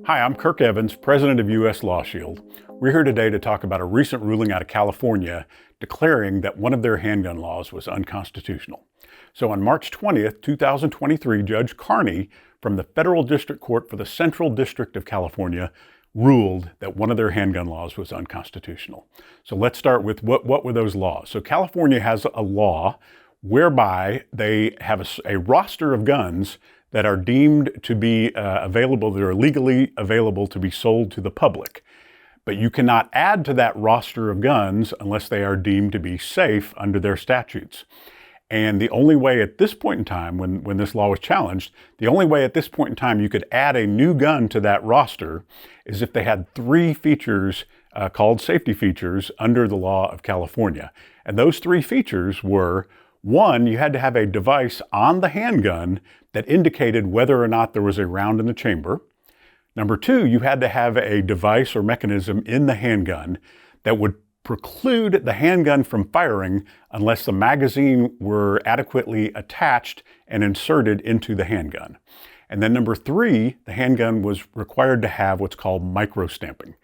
Hi, I'm Kirk Evans, president of U.S. Law Shield. We're here today to talk about a recent ruling out of California declaring that one of their handgun laws was unconstitutional. So on March 20th, 2023, Judge Carney from the Federal District Court for the Central District of California ruled that one of their handgun laws was unconstitutional. So let's start with what were those laws? So California has a law whereby they have a roster of guns that are deemed to be available, that are legally available to be sold to the public. But you cannot add to that roster of guns unless they are deemed to be safe under their statutes. And the only way at this point in time, when this law was challenged, the only way at this point in time you could add a new gun to that roster is if they had three features called safety features under the law of California. And those three features were: one, you had to have a device on the handgun that indicated whether or not there was a round in the chamber. Number two, you had to have a device or mechanism in the handgun that would preclude the handgun from firing unless the magazine were adequately attached and inserted into the handgun. And then number three, the handgun was required to have what's called microstamping.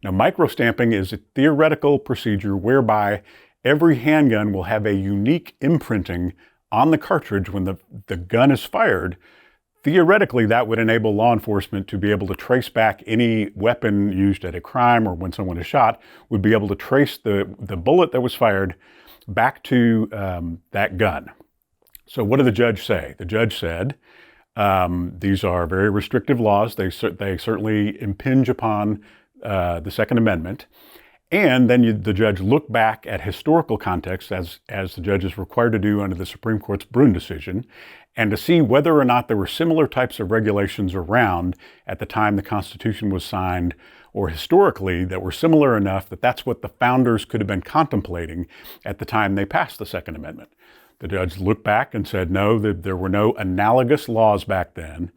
Now, microstamping is a theoretical procedure whereby every handgun will have a unique imprinting on the cartridge when the gun is fired. Theoretically, that would enable law enforcement to be able to trace back any weapon used at a crime or when someone is shot, would be able to trace the bullet that was fired back to that gun. So what did the judge say? The judge said, these are very restrictive laws. They certainly impinge upon the Second Amendment. And then the judge looked back at historical context, as the judge is required to do under the Supreme Court's Bruen decision, and to see whether or not there were similar types of regulations around at the time the Constitution was signed, or historically that were similar enough that that's what the founders could have been contemplating at the time they passed the Second Amendment. The judge looked back and said, no, that there were no analogous laws back then.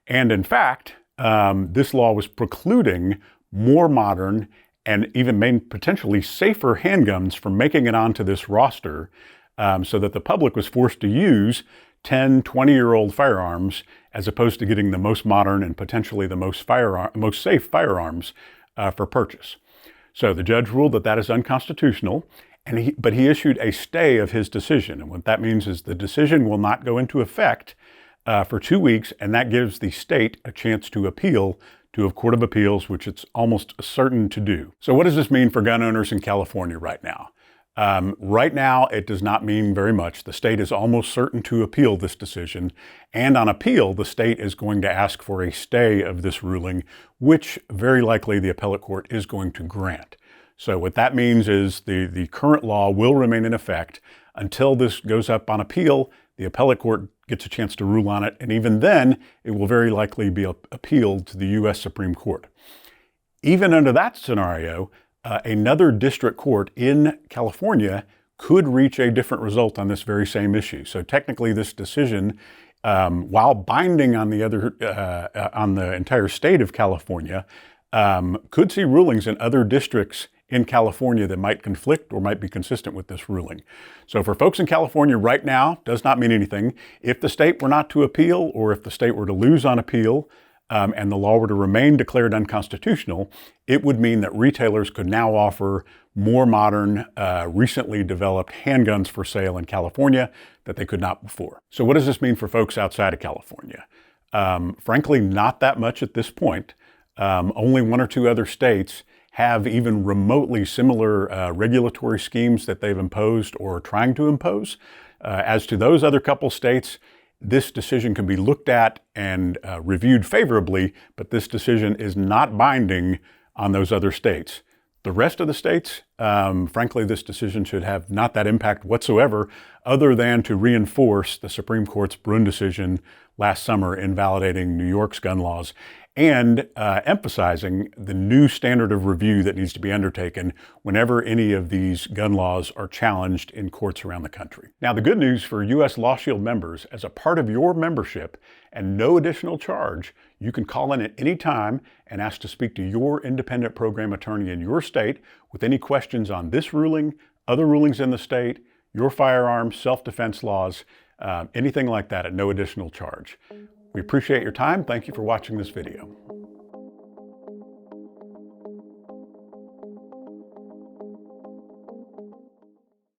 And in fact, this law was precluding more modern and even potentially safer handguns from making it onto this roster, so that the public was forced to use 10, 20-year-old firearms as opposed to getting the most modern and potentially the most safe firearms for purchase. So the judge ruled that that is unconstitutional, but he issued a stay of his decision. And what that means is the decision will not go into effect for 2 weeks, and that gives the state a chance to appeal to a court of appeals, which it's almost certain to do. So what does this mean for gun owners in California right now? Right now, it does not mean very much. The state is almost certain to appeal this decision. And on appeal, the state is going to ask for a stay of this ruling, which very likely the appellate court is going to grant. So what that means is the current law will remain in effect until this goes up on appeal. The appellate court gets a chance to rule on it, and even then, it will very likely be appealed to the U.S. Supreme Court. Even under that scenario, another district court in California could reach a different result on this very same issue. So technically, this decision, while binding on the entire state of California, could see rulings in other districts in California that might conflict or might be consistent with this ruling. So for folks in California right now, does not mean anything. If the state were not to appeal, or if the state were to lose on appeal, and the law were to remain declared unconstitutional, it would mean that retailers could now offer more modern, recently developed handguns for sale in California that they could not before. So what does this mean for folks outside of California? Frankly, not that much at this point. Only one or two other states have even remotely similar regulatory schemes that they've imposed or are trying to impose. As to those other couple states, this decision can be looked at and reviewed favorably, but this decision is not binding on those other states. The rest of the states, frankly, this decision should have not that impact whatsoever, other than to reinforce the Supreme Court's Bruen decision last summer invalidating New York's gun laws and emphasizing the new standard of review that needs to be undertaken whenever any of these gun laws are challenged in courts around the country. Now, the good news for U.S. Law Shield members, as a part of your membership and no additional charge, you can call in at any time and ask to speak to your independent program attorney in your state with any questions on this ruling, other rulings in the state, your firearms, self-defense laws, anything like that at no additional charge. We appreciate your time. Thank you for watching this video.